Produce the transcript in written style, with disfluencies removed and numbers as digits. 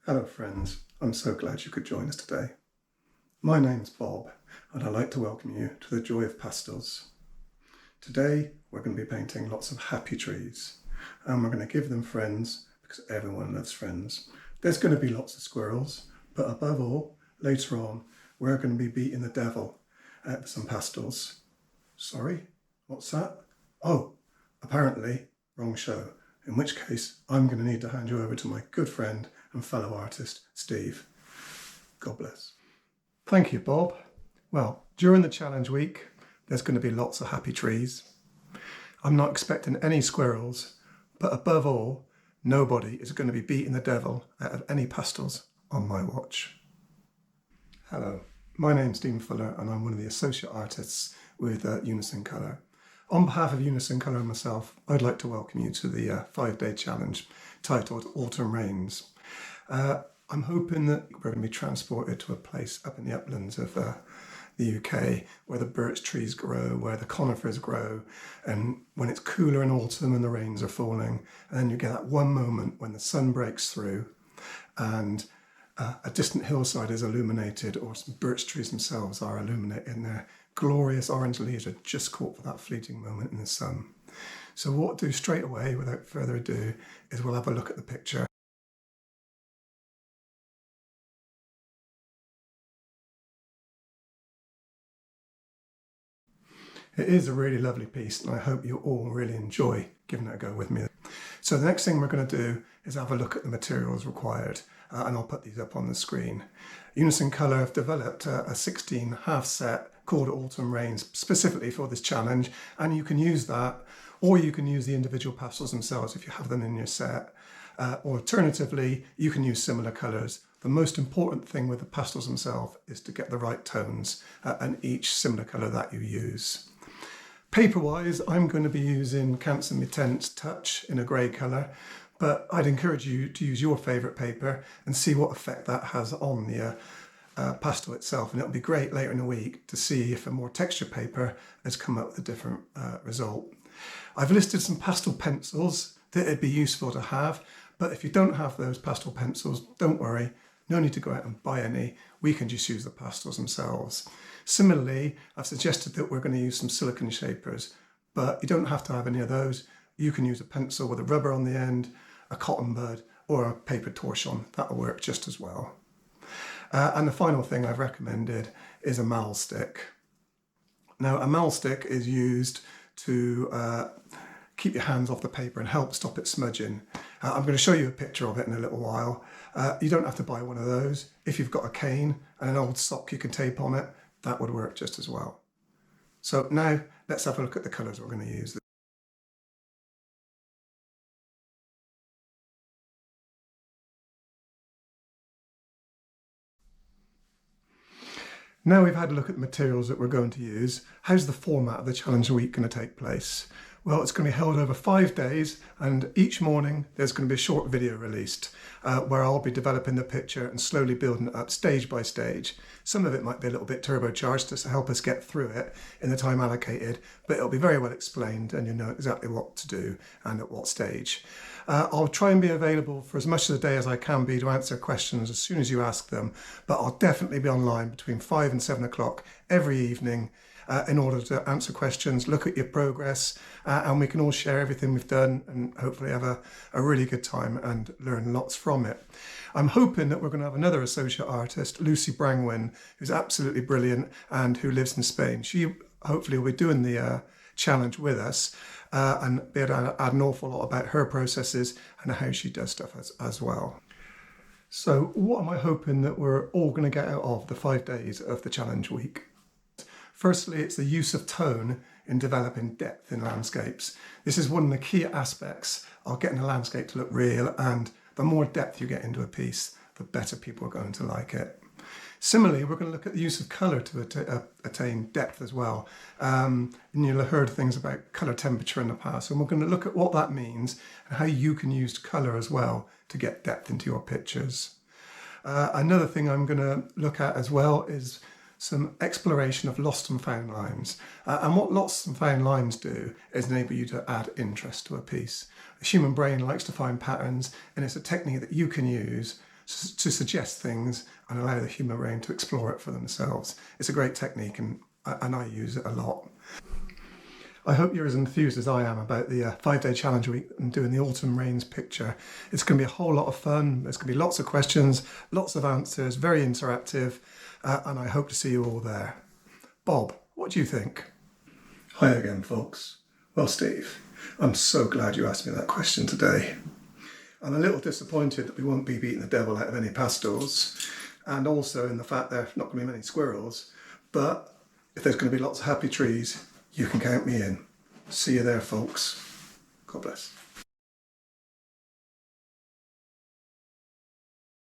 Hello friends, I'm so glad you could join us today. My name's Bob and I'd like to welcome you to the joy of pastels. Today we're going to be painting lots of happy trees and we're going to give them friends because everyone loves friends. There's going to be lots of squirrels, but above all, later on, we're going to be beating the devil at some pastels. Sorry, what's that? Oh, apparently wrong show. In which case, I'm going to need to hand you over to my good friend and fellow artist, Steve. God bless. Thank you, Bob. Well, during the challenge week, there's going to be lots of happy trees. I'm not expecting any squirrels, but above all, nobody is going to be beating the devil out of any pastels on my watch. Hello, my name's Dean Fuller and I'm one of the associate artists with Unison Colour. On behalf of Unison Colour and myself, I'd like to welcome you to the 5-day challenge titled Autumn Rains. I'm hoping that we're going to be transported to a place up in the uplands of the UK where the birch trees grow, where the conifers grow, and when it's cooler in autumn and the rains are falling, and then you get that one moment when the sun breaks through and a distant hillside is illuminated, or some birch trees themselves are illuminated, and their glorious orange leaves are just caught for that fleeting moment in the sun. So what we'll do straight away, without further ado, is we'll have a look at the picture. It is a really lovely piece and I hope you all really enjoy giving it a go with me. So the next thing we're going to do is have a look at the materials required and I'll put these up on the screen. Unison Colour have developed a 16 half set called Autumn Rains specifically for this challenge, and you can use that or you can use the individual pastels themselves if you have them in your set. Alternatively, you can use similar colours. The most important thing with the pastels themselves is to get the right tones and each similar colour that you use. Paper-wise, I'm going to be using Canson Intense Touch in a grey colour, but I'd encourage you to use your favourite paper and see what effect that has on the pastel itself. And it'll be great later in the week to see if a more textured paper has come up with a different result. I've listed some pastel pencils that it'd be useful to have, but if you don't have those pastel pencils, don't worry. No need to go out and buy any. We can just use the pastels themselves. Similarly, I've suggested that we're going to use some silicone shapers, but you don't have to have any of those. You can use a pencil with a rubber on the end, a cotton bud, or a paper torchon. That'll work just as well. And the final thing I've recommended is a mal stick. Now, a mal stick is used to keep your hands off the paper and help stop it smudging. I'm going to show you a picture of it in a little while. You don't have to buy one of those. If you've got a cane and an old sock you can tape on it, that would work just as well. So now let's have a look at the colours we're going to use. Now we've had a look at the materials that we're going to use, how's the format of the challenge week going to take place? Well, it's going to be held over 5 days and each morning there's going to be a short video released where I'll be developing the picture and slowly building it up stage by stage. Some of it might be a little bit turbocharged just to help us get through it in the time allocated, but it'll be very well explained and you'll know exactly what to do and at what stage. I'll try and be available for as much of the day as I can be to answer questions as soon as you ask them, but I'll definitely be online between 5 and 7 o'clock every evening in order to answer questions, look at your progress, and we can all share everything we've done and hopefully have a really good time and learn lots from it. I'm hoping that we're going to have another associate artist, Lucy Brangwyn, who's absolutely brilliant and who lives in Spain. She hopefully will be doing the challenge with us and be able to add an awful lot about her processes and how she does stuff as well. So what am I hoping that we're all going to get out of the 5 days of the challenge week? Firstly, it's the use of tone in developing depth in landscapes. This is one of the key aspects of getting a landscape to look real, and the more depth you get into a piece, the better people are going to like it. Similarly, we're going to look at the use of colour to attain depth as well. And you'll have heard things about colour temperature in the past, and we're going to look at what that means and how you can use colour as well to get depth into your pictures. Another thing I'm going to look at as well is some exploration of lost and found lines. And what lost and found lines do is enable you to add interest to a piece. The human brain likes to find patterns, and it's a technique that you can use to suggest things and allow the human brain to explore it for themselves. It's a great technique and I use it a lot. I hope you're as enthused as I am about the 5-day challenge week and doing the autumn rains picture. It's going to be a whole lot of fun. There's going to be lots of questions, lots of answers, very interactive, and I hope to see you all there. Bob, what do you think? Hi again, folks. Well, Steve, I'm so glad you asked me that question today. I'm a little disappointed that we won't be beating the devil out of any pastels, and also in the fact there are not going to be many squirrels, but if there's going to be lots of happy trees, you can count me in. See you there, folks. God bless.